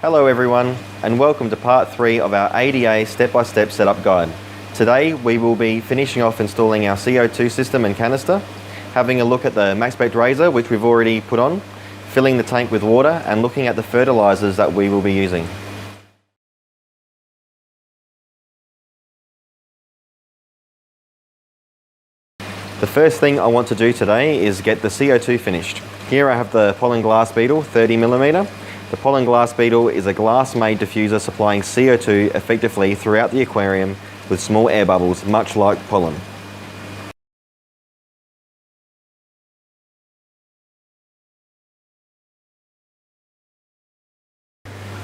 Hello everyone, and welcome to part 3 of our ADA step-by-step setup guide. Today we will be finishing off installing our CO2 system and canister, having a look at the MaxSpect Razor which we've already put on, filling the tank with water and looking at the fertilizers that we will be using. The first thing I want to do today is get the CO2 finished. Here I have the pollen glass beetle 30mm. The pollen glass beetle is a glass-made diffuser supplying CO2 effectively throughout the aquarium with small air bubbles, much like pollen.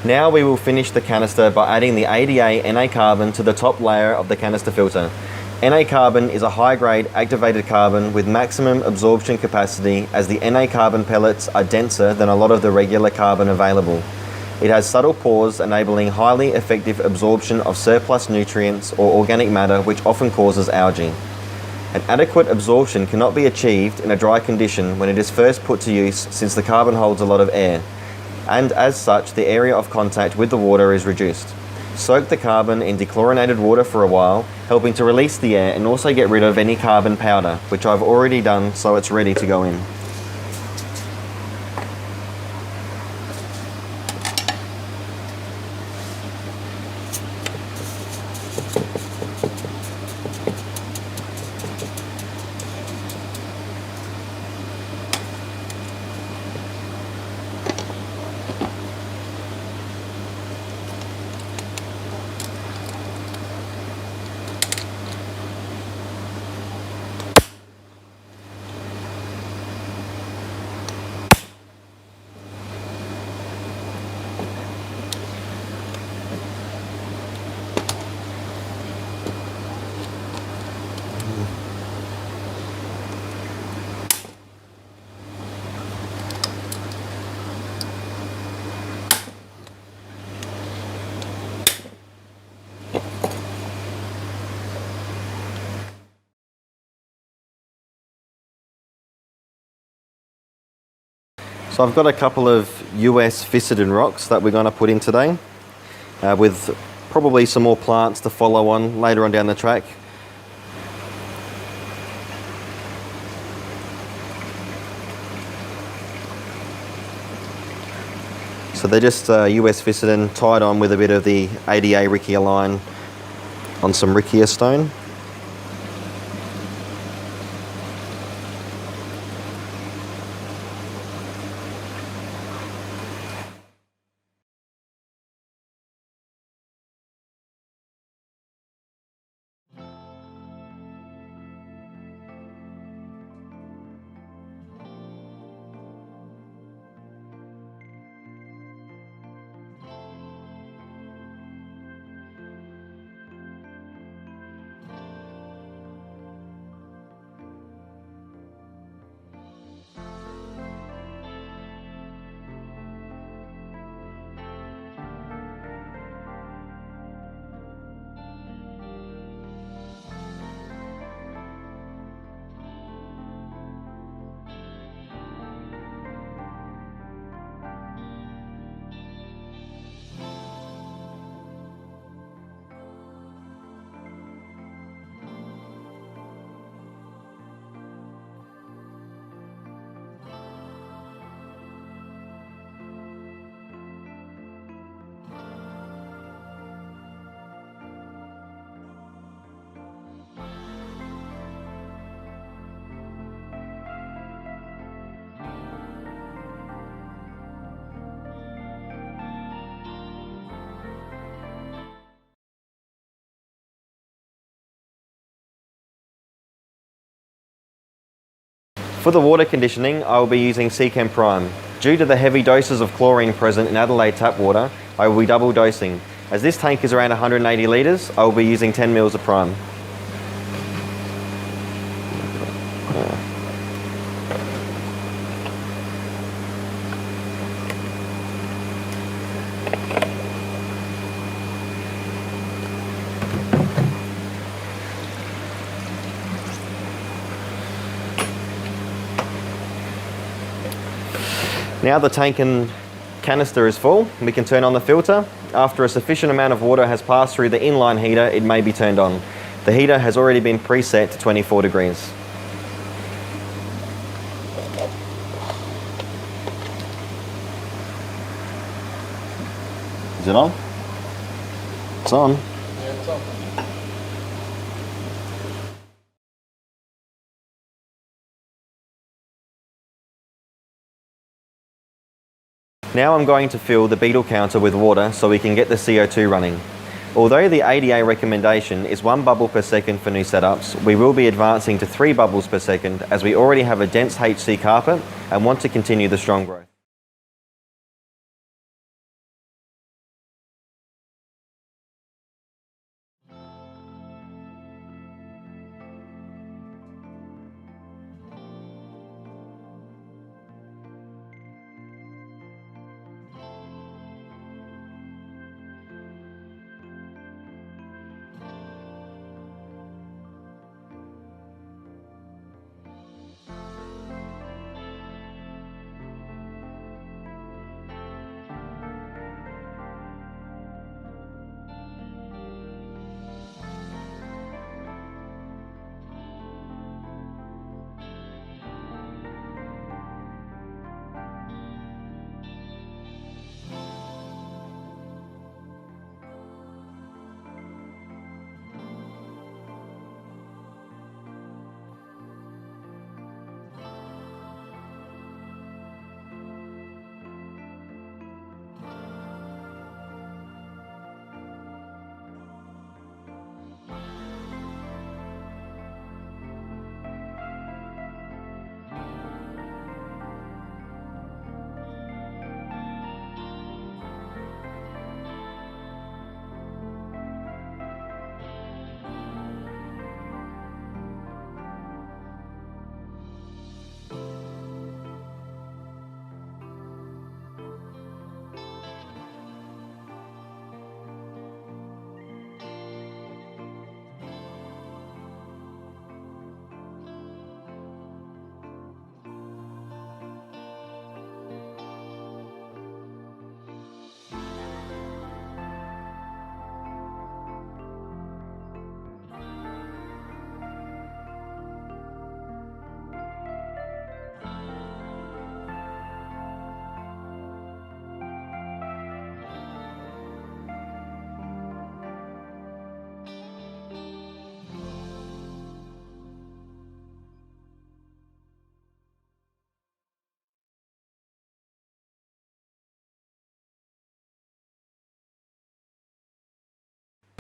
Now we will finish the canister by adding the ADA Na carbon to the top layer of the canister filter. Na carbon is a high-grade activated carbon with maximum absorption capacity, as the Na carbon pellets are denser than a lot of the regular carbon available. It has subtle pores enabling highly effective absorption of surplus nutrients or organic matter, which often causes algae. An adequate absorption cannot be achieved in a dry condition when it is first put to use, since the carbon holds a lot of air, and as such the area of contact with the water is reduced. Soak the carbon in dechlorinated water for a while, helping to release the air and also get rid of any carbon powder, which I've already done so it's ready to go in. So I've got a couple of US Ficedin rocks that we're going to put in today, with probably some more plants to follow on later on down the track. So they're just US Ficedin tied on with a bit of the ADA Rickia line on some Rickia stone. For the water conditioning, I will be using Seachem Prime. Due to the heavy doses of chlorine present in Adelaide tap water, I will be double dosing. As this tank is around 180 litres, I will be using 10 mils of Prime. Now the tank and canister is full, we can turn on the filter. After a sufficient amount of water has passed through the inline heater, it may be turned on. The heater has already been preset to 24 degrees. Is it on? It's on. Yeah, it's on. Now I'm going to fill the beetle counter with water so we can get the CO2 running. Although the ADA recommendation is 1 bubble per second for new setups, we will be advancing to 3 bubbles per second as we already have a dense HC carpet and want to continue the strong growth.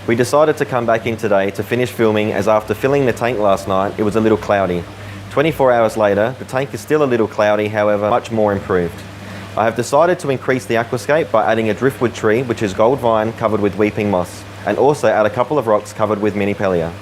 We decided to come back in today to finish filming as after filling the tank last night, it was a little cloudy. 24 hours later, the tank is still a little cloudy, however, much more improved. I have decided to increase the aquascape by adding a driftwood tree, which is gold vine covered with weeping moss, and also add a couple of rocks covered with mini pellia.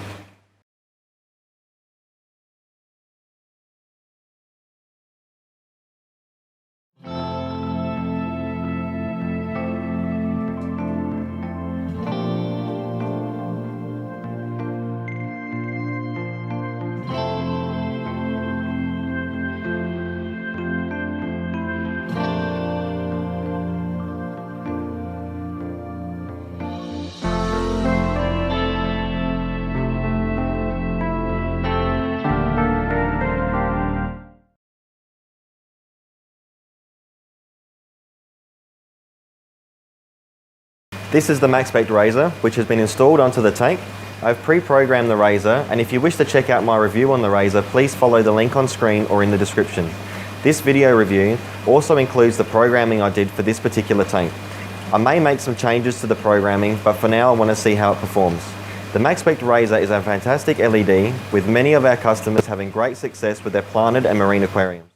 This is the MaxSpect razor, which has been installed onto the tank. I've pre-programmed the razor, and if you wish to check out my review on the razor, please follow the link on screen or in the description. This video review also includes the programming I did for this particular tank. I may make some changes to the programming, but for now I want to see how it performs. The MaxSpect razor is a fantastic LED, with many of our customers having great success with their planted and marine aquariums.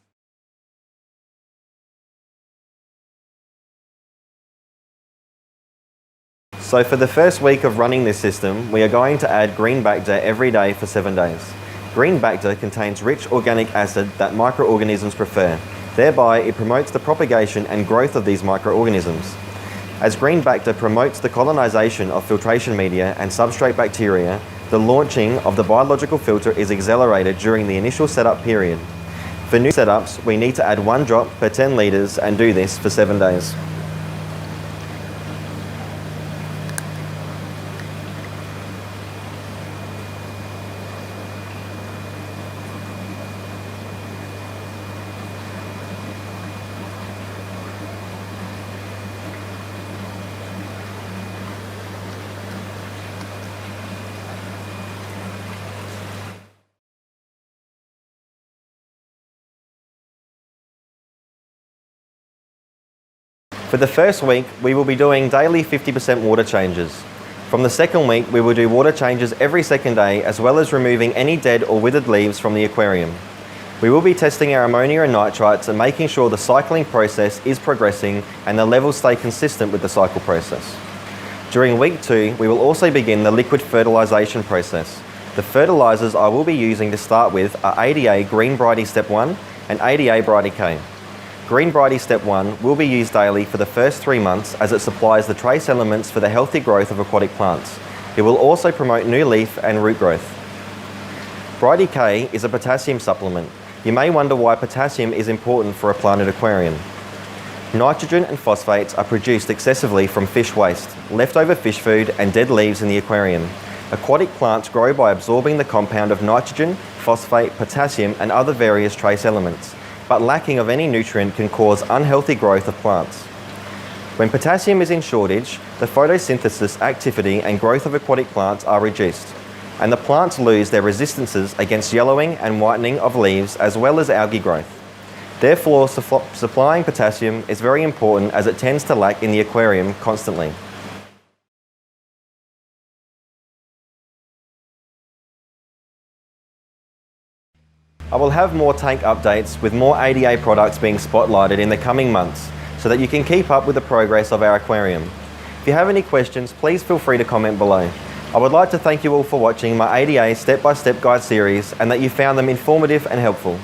So for the first week of running this system, we are going to add green Bacta every day for 7 days. Green Bacta contains rich organic acid that microorganisms prefer. Thereby, it promotes the propagation and growth of these microorganisms. As green Bacta promotes the colonization of filtration media and substrate bacteria, the launching of the biological filter is accelerated during the initial setup period. For new setups, we need to add 1 drop per 10 litres and do this for 7 days. For the first week, we will be doing daily 50% water changes. From the second week, we will do water changes every second day, as well as removing any dead or withered leaves from the aquarium. We will be testing our ammonia and nitrites and making sure the cycling process is progressing and the levels stay consistent with the cycle process. During week 2, we will also begin the liquid fertilisation process. The fertilisers I will be using to start with are ADA Green Brighty Step 1 and ADA Brighty K. Green Brighty Step 1 will be used daily for the first 3 months as it supplies the trace elements for the healthy growth of aquatic plants. It will also promote new leaf and root growth. Brighty K is a potassium supplement. You may wonder why potassium is important for a planted aquarium. Nitrogen and phosphates are produced excessively from fish waste, leftover fish food and dead leaves in the aquarium. Aquatic plants grow by absorbing the compound of nitrogen, phosphate, potassium and other various trace elements, but lacking of any nutrient can cause unhealthy growth of plants. When potassium is in shortage, the photosynthesis activity and growth of aquatic plants are reduced, and the plants lose their resistances against yellowing and whitening of leaves as well as algae growth. Therefore, supplying potassium is very important as it tends to lack in the aquarium constantly. I will have more tank updates with more ADA products being spotlighted in the coming months so that you can keep up with the progress of our aquarium. If you have any questions, please feel free to comment below. I would like to thank you all for watching my ADA step-by-step guide series and that you found them informative and helpful.